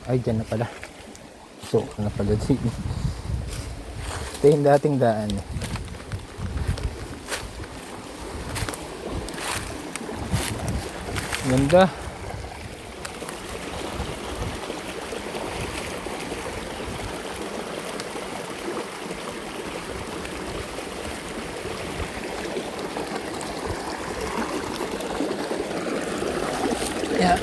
Ay, dyan na pala. So, na pala din. Ito yung dating daan. Ganda. Yeah.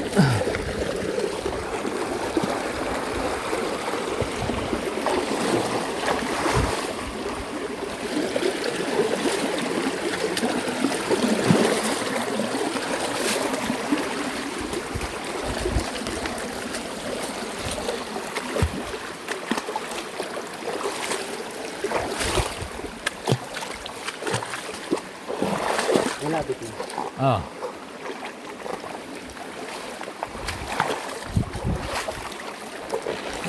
Malapit na. Ah.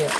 Yeah.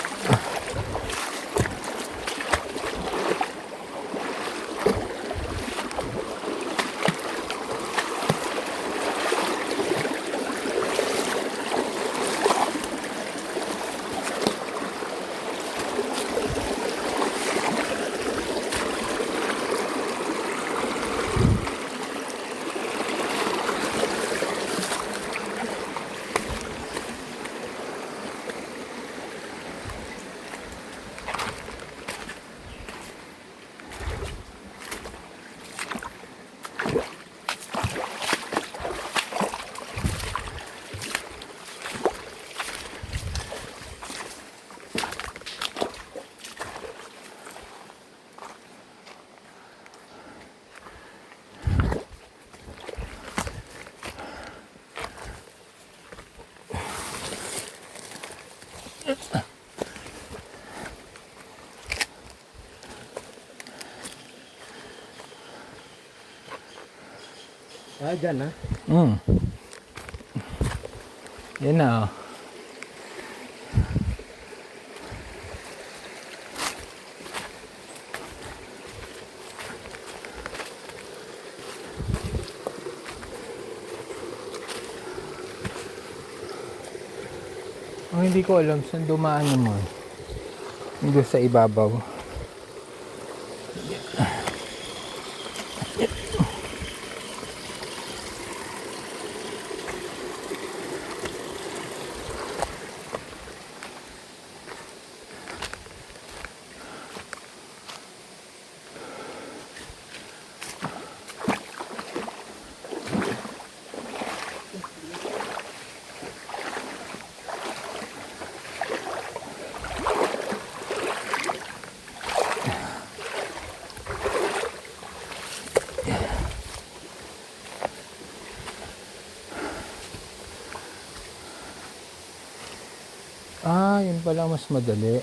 Ah, dyan ha? Yan na, oh. Ang hindi ko alam saan dumaan naman. Doon sa ibabaw. Ah, yun pala mas madali.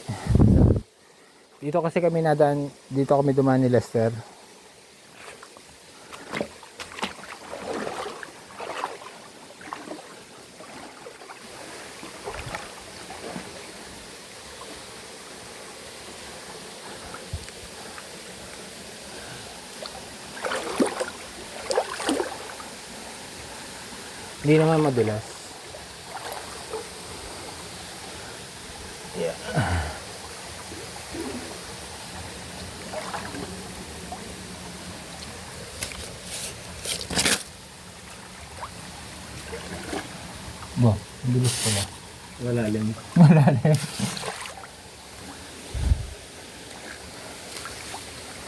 Dito kasi kami nadaan, dito kami dumaan ni Lester. Hindi naman madulas. Yeah. Ba, bilis pala. Malalim. Malalim.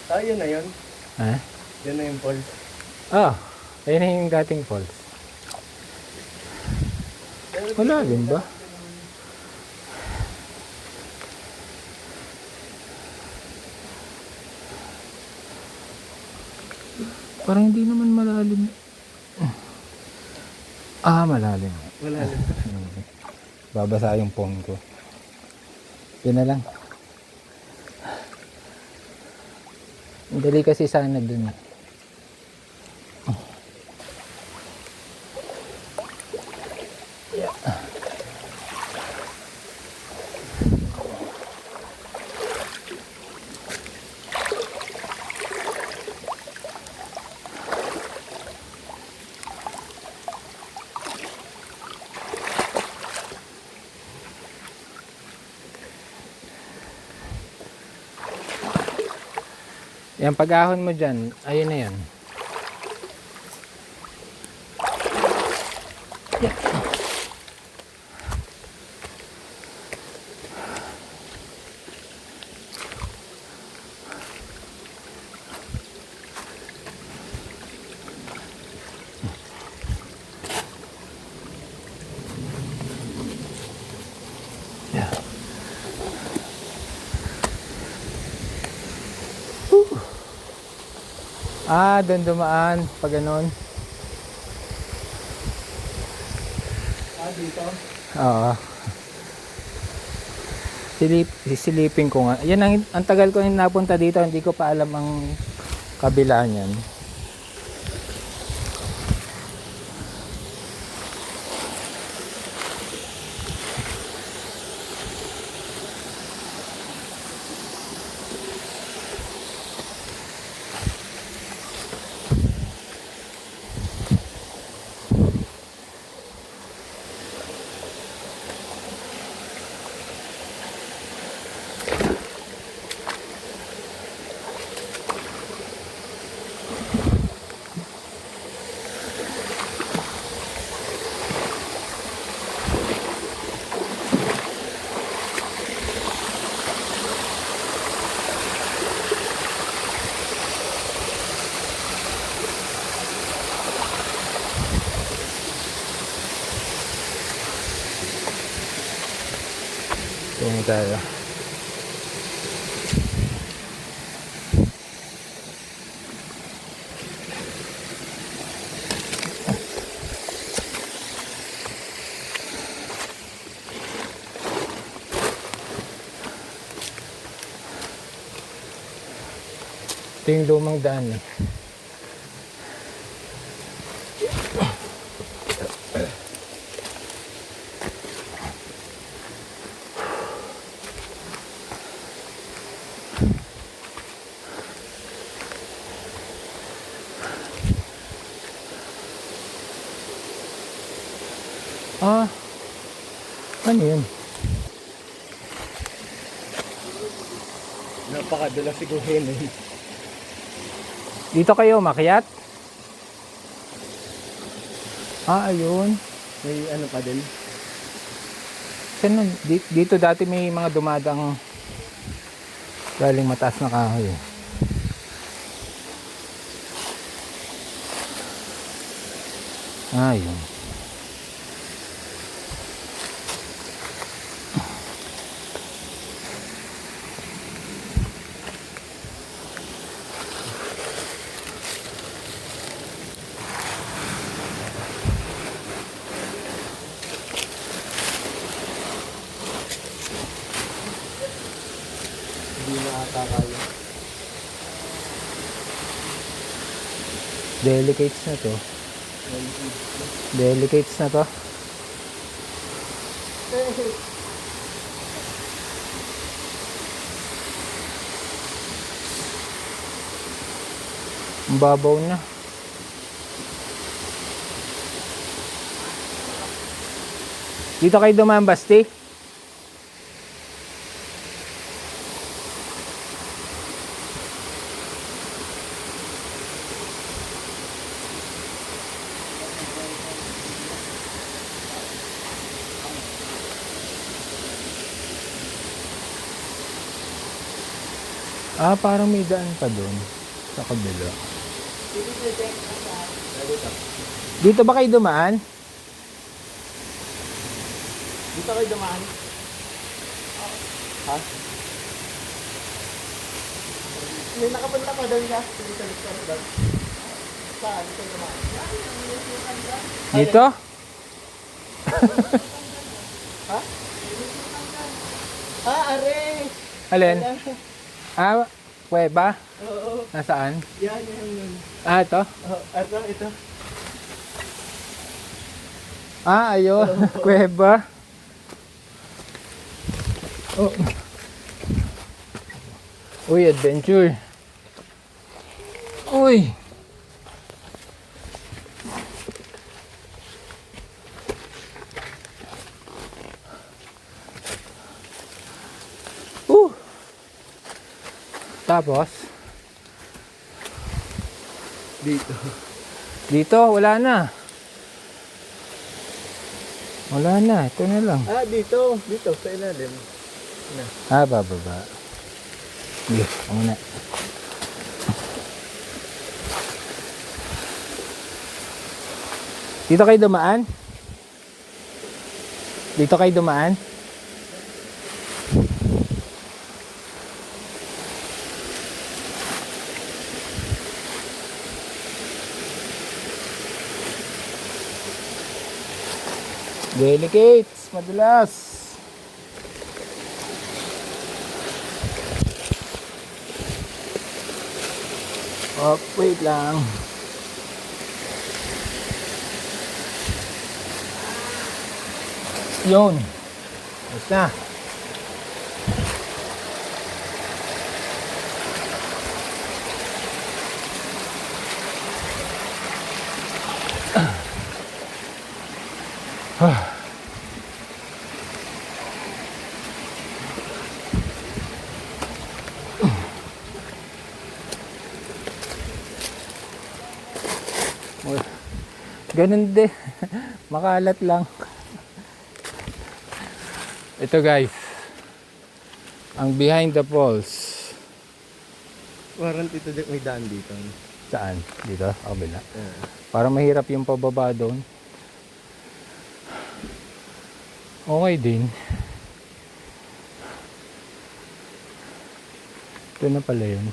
Ah, yun na yun. Ha? Yun na yung falls. Ah, ayun na yung dating falls. Malalim ba? Parang hindi naman malalim. Ah, malalim. Malalim. Babasa yung phone ko. Yun na lang. Ang dali kasi sana dun. Yeah. Yan, pag-ahon mo dyan, ayun na yan. Ah, doon dumaan. Pag ganun. Dito. Oo. Silipin ko nga. Yan ang tagal ko yung napunta dito. Hindi ko pa alam ang kabila niyan. Tingin tayo. Ito yung lumang daan eh. Ah, ano yun? Napakadala siguhin eh. Dito kayo makyat? Ah, ayun. May ano pa din. Saan nun? Dito dati may mga dumadang galing mataas na kahoy. Ah, yun. Hindi na ata kaya. Delicates na to. Delicates na to. Ang babaw na. Dito kayo dumaan, Basti? Ah, parang may daan pa doon sa kabila. Dito ba kayo dumaan? Dito kayo dumaan. Ha? May nakapunta pa doon ka. Dito sa likod doon. Saan? Dito dumaan. Dito? Ha? Ah, are! Alin? Ah, kuweba? Oo. Nasaan? Yan, yan. Ah, ito? Oh, ito. Ah, ayun. Kuweba. Oh. Uy, adventure. Uy. Tapos Dito. Dito, wala na. Wala na, ito na lang. Ah, dito. Dito, sa ilalim. Na. Ah, bababa. Sige, ako muna. Dito kayo dumaan? Dito kayo dumaan? Delicates, madulas. Oh, wait lang. Yun. Ayos na. Ganun din. Makalat lang. Ito guys. Ang behind the falls. Warrant ito may daan dito. Saan? Dito? Kabila. Yeah. Para mahirap yung pababa doon. Okay din. Ito na pala yun.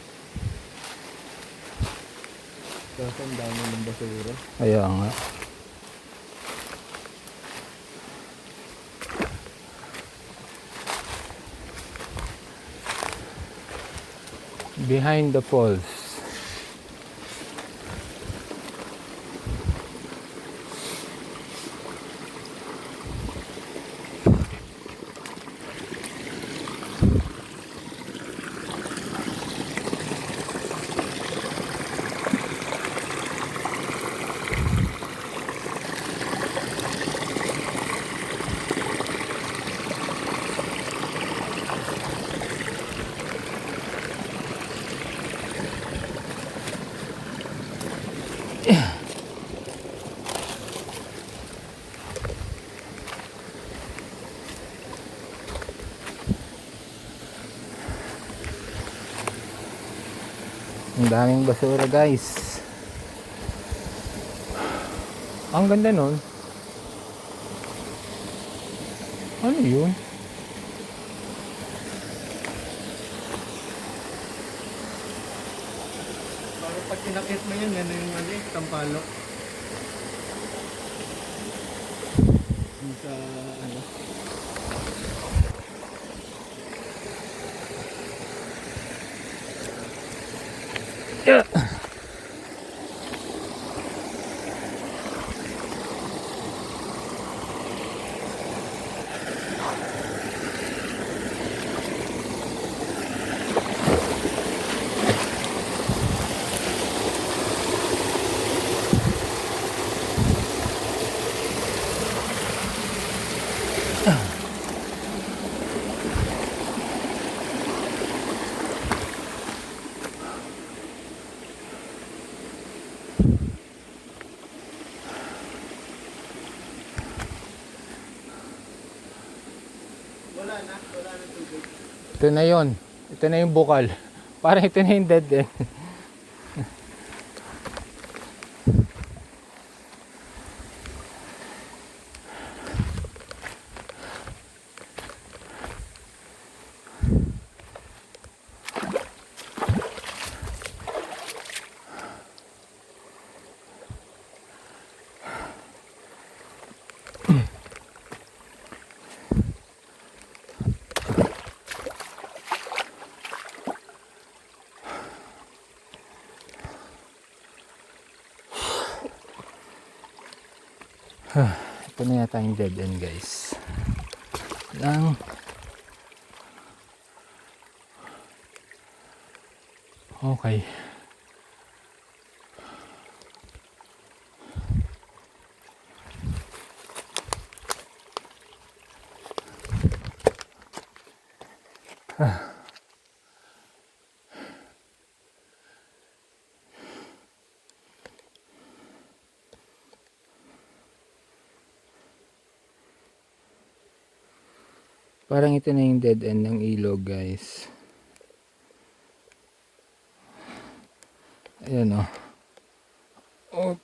Kasi ang dami ng basura. Kaya nga. Behind the falls. Ang daming basura guys. Ang ganda nun. Ano yun? Parang pag tinakit mo yan, yan yung ano eh, tampalok. Yung sa ano. Yeah. Wala na tubig. Ito na yun. Ito na yung bukal. Parang ito na yung dead end. Ito na yata yung dead end guys. Lang. Okay. Parang ito na yung dead end ng ilog, guys. Ayan o. Oh.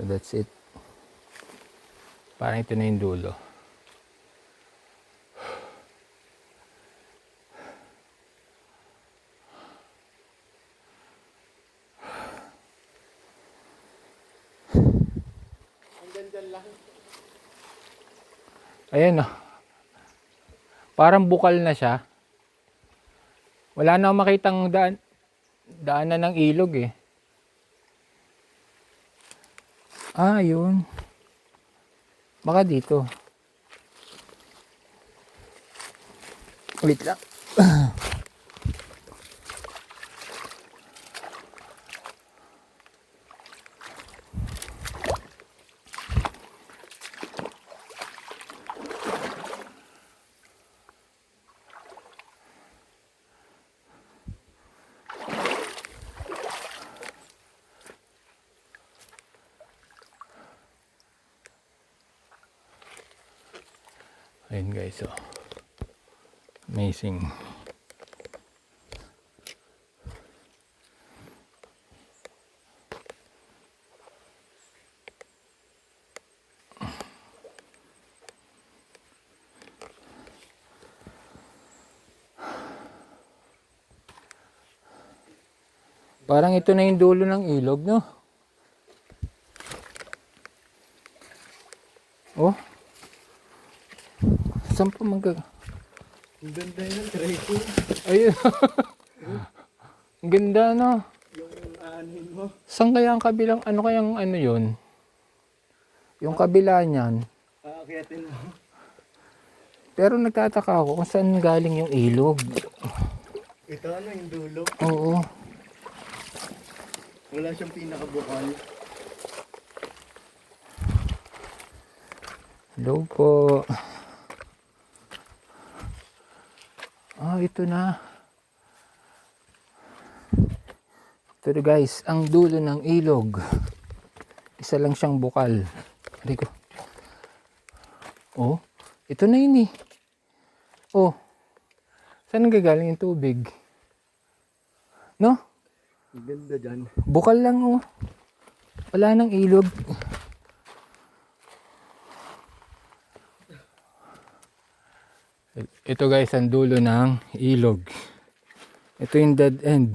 So that's it. Parang ito na yung dulo. Hanggang dyan lang. Ayan o. Parang bukal na siya. Wala na akong makitang daanan ng ilog eh. Ah, yun. Baka dito. Wait lang. Ayun guys, oh. Amazing. Parang ito na yung dulo ng ilog, no? Oh. Saan pa Ang ganda yun, trekking. Ayun. Ang ganda, no? Yung aanin mo. Saan kaya ang kabilang, ano kayang ano yun? Yung kabila niyan. Aakyatin mo. Pero nagtataka ako kung saan galing yung ilog. Ito ano yung dulo. Oo. Wala siyang pinakabukal. Hello po. Ah, ito na. Ito na guys, ang dulo ng ilog. Isa lang siyang bukal. Aray ko. Oh, ito na yun eh. Oh, saan gagaling yung tubig? No? Ang ganda dyan. Bukal lang oh. Wala nang ilog. Ito guys, ang dulo ng ilog. Ito yung dead end.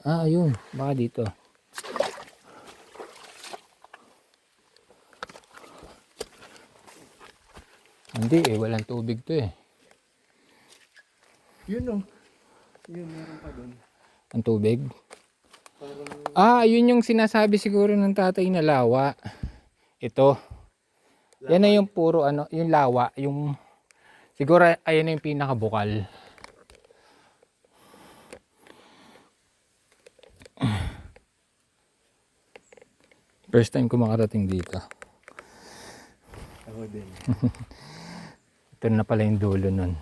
Ah, ayun. Baka dito. Hindi eh, walang tubig to eh. Yun oh. Yun, meron pa dun. Ang tubig? Parang Ah, yun yung sinasabi siguro ng tatay na lawa. Ito. Yan na yung puro ano, yung lawa, yung siguro ayun na yung pinakabukal. First time ko makarating dito. ako din. Ito na pala yung dulo nun.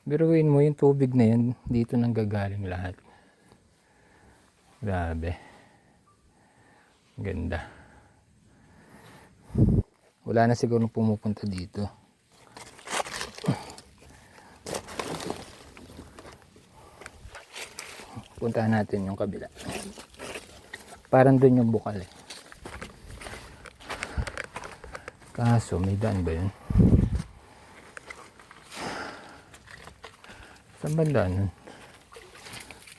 Biruin mo yung tubig na yan, dito nang gagaling lahat. Grabe. Ganda. Wala na siguro pumupunta dito. Puntahan natin yung kabila. Parang dun yung bukal eh. Kaso may daan ba yun? Saan ba daan nun?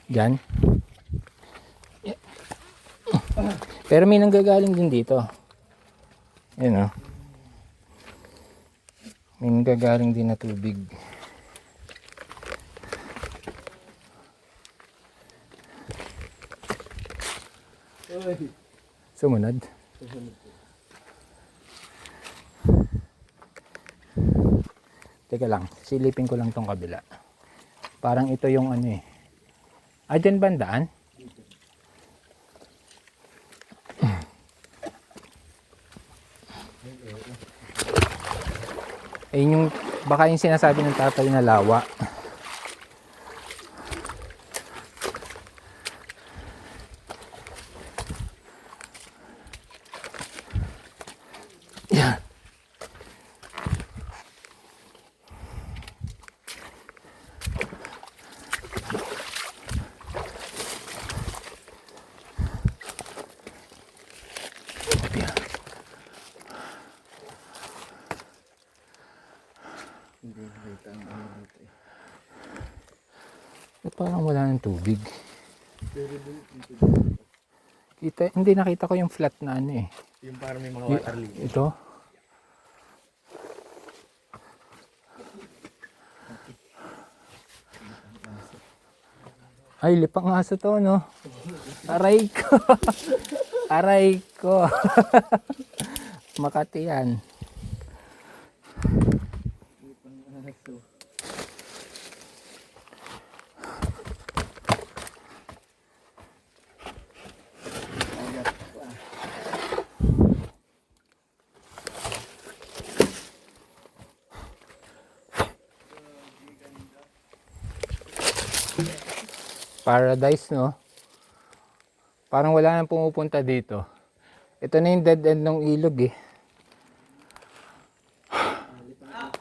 Diyan? Yeah. Pero may nanggagaling din dito. Yan o. May nanggagaling din na tubig. Uy. Sumunod. Teka lang, silipin ko lang tong kabila. Parang ito yung ano eh. Ah, dyan ba ang daan? Ayun yung, baka yung sinasabi ng tatay na lawa. Yan. Hindi nakita ang ano dito eh. Parang wala ng tubig. Pero dun, dito. Kita, hindi nakita ko yung flat na ano eh. Yung parang may mga water lily. Ito. Ay, lipang aso to, no? Aray ko. Aray ko. Makati yan. Paradise, no? Parang wala nang pumupunta dito. Ito na yung dead end ng ilog eh.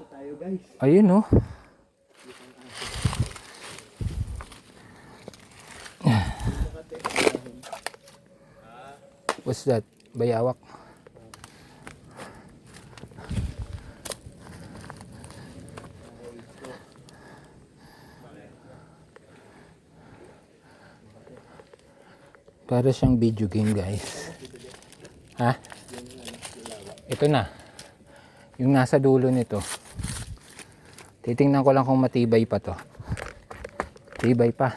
Tayo guys. Ayun, no? What's that? Bayawak. Para siyang video game, guys. Ha? Ito na. Yung nasa dulo nito. Titingnan ko lang kung matibay pa to. Tibay pa.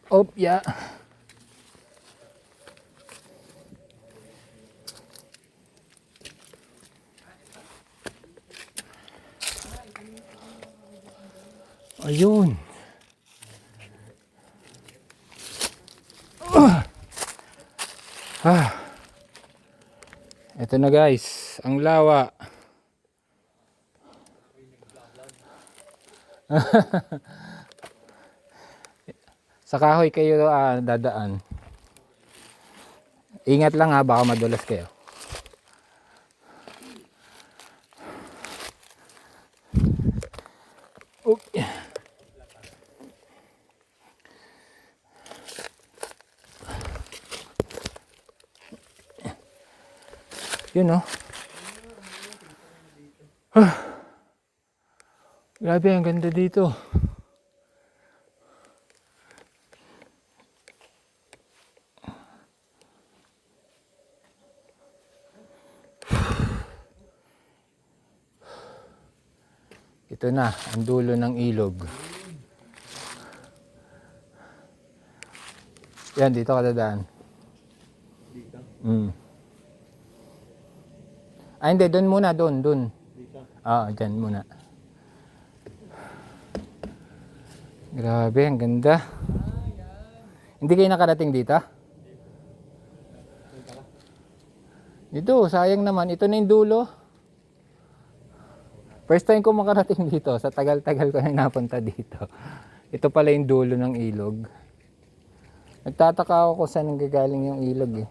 Oh, yeah. Ayun. Ito na guys, ang lawa. Sa kahoy kayo dadaan. Ingat lang ha, baka madulas kayo. Oop. Yun no. Grabe, ang ganda dito. Ito na, ang dulo ng ilog. Yan, dito ka dadaan. Dito. Ah, hindi, doon muna, doon. Dito. Dyan muna. Grabe, ang ganda. Hindi kayo nakarating dito? Dito, sayang naman. Ito na yung dulo. First time ko makarating dito. Sa tagal-tagal ko na napunta dito. Ito pala yung dulo ng ilog. Nagtataka ako kung saan nanggagaling yung ilog eh.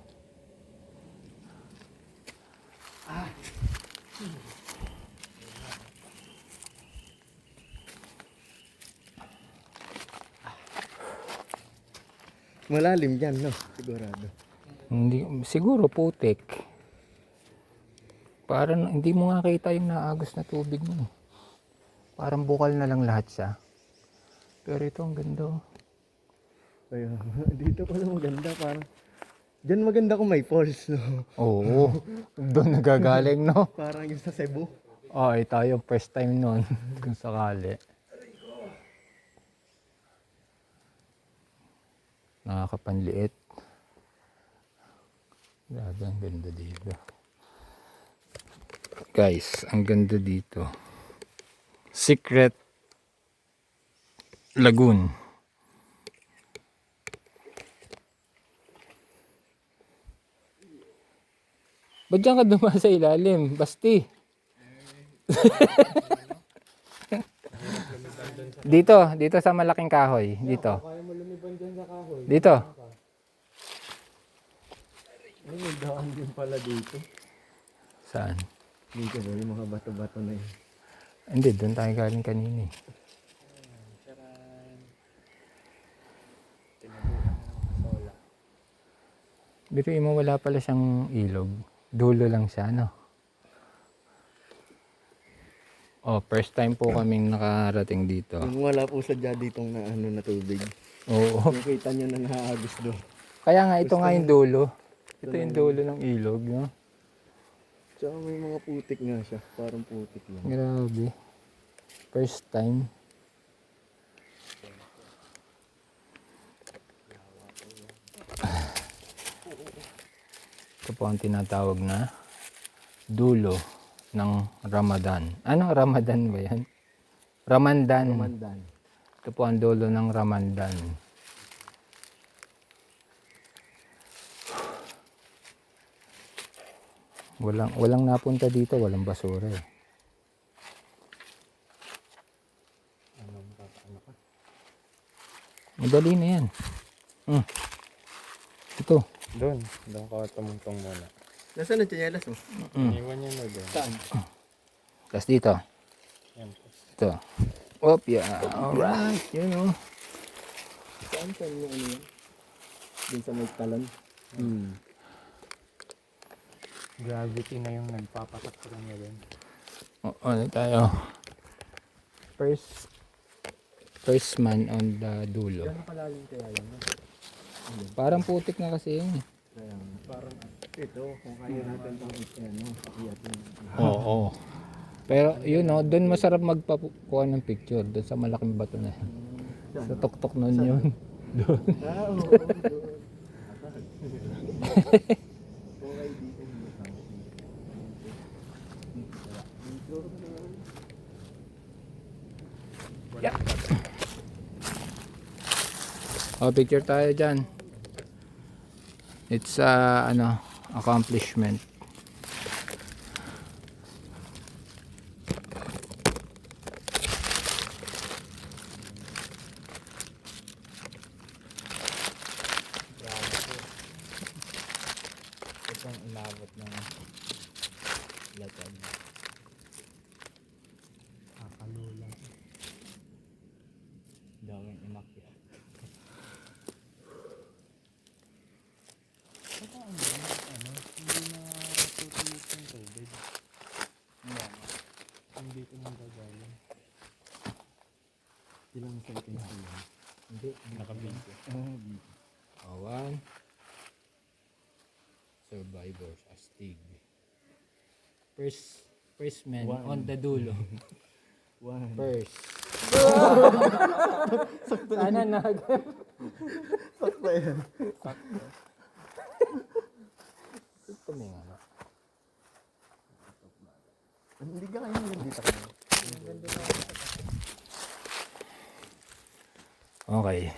Malalim dyan, no? Sigurado. Hindi, siguro putik. Parang hindi mo nga kita yung naagos na tubig mo. Parang bukal na lang lahat siya. Pero ito ang ganda. Kaya, dito pala maganda. Parang, dyan maganda kung may falls, no? Oo, doon nagagaling no. Parang yung sa Cebu. Ay, tayo first time noon kung sakali. Nakakapanliit. Grabe, ang ganda dito. Guys, ang ganda dito. Secret Lagoon. Ba't dyan ka dumaan sa ilalim? Basti. Dito sa malaking kahoy. Dito. Kaya mo lumiban dyan sa kahoy. Dito. Ay, may daan din pala dito. Saan? Dito ba yung mga bato-bato na yun? Hindi, doon tayo galing kanina eh. Biruin mo, wala pala siyang ilog. Dulo lang siya, no? Oh, first time po kaming nakarating dito. Yung wala po sadya ditong na ano na tubig. Oo. Yung kita nyo na nahaagos doon. Kaya nga, ito nga yung dulo. Ito yung dulo ng ilog, no? Tsaka may mga putik nga siya. Parang putik lang. Grabe. First time. Ito po ang tinatawag na dulo ng Ramadan. Anong Ramadan ba yan? Ramandan. Mandan. Ito po ang dulo ng Ramandan. Walang napunta dito, walang basura eh. Madali na yan. Ito. Doon ka tumungtong muna. Nasaan ang tsinelas mo? Iwan niya na doon. Saan? Tapos dito. Yan. Ito. Op, yeah. Alright. Yun o. Saan yung ano yan? Dun sa may talon? Gravity na yung nagpapatak sa kanya doon. Ano tayo? First man on the dulo. Gano'ng kalalim kaya yun? Parang putik na kasi yun eh. Kaya parang ito, kung kaya natin pang ano, pakiyatin. Oo. Pero yun o, doon masarap magpakuha ng picture. Doon sa malaking bato na. Sa tuktok nun yun. Doon. Ah, oo. Okay, dito. Yeah. Oh, picture tayo dyan. It's ano, accomplishment. Itong inabot ng latag. Kakalula. Daming inakyat. Ito ang hindi na tutulog yung tubig. Hindi ko nang gagawin. Ilang seconds na yan? Hindi, nakabingko. Awan. Survivors astig. First man on the dulo. One. First. Sana nag. Sakto yan. Ito may nga. Hindi ka kayo nandito ka. Okay.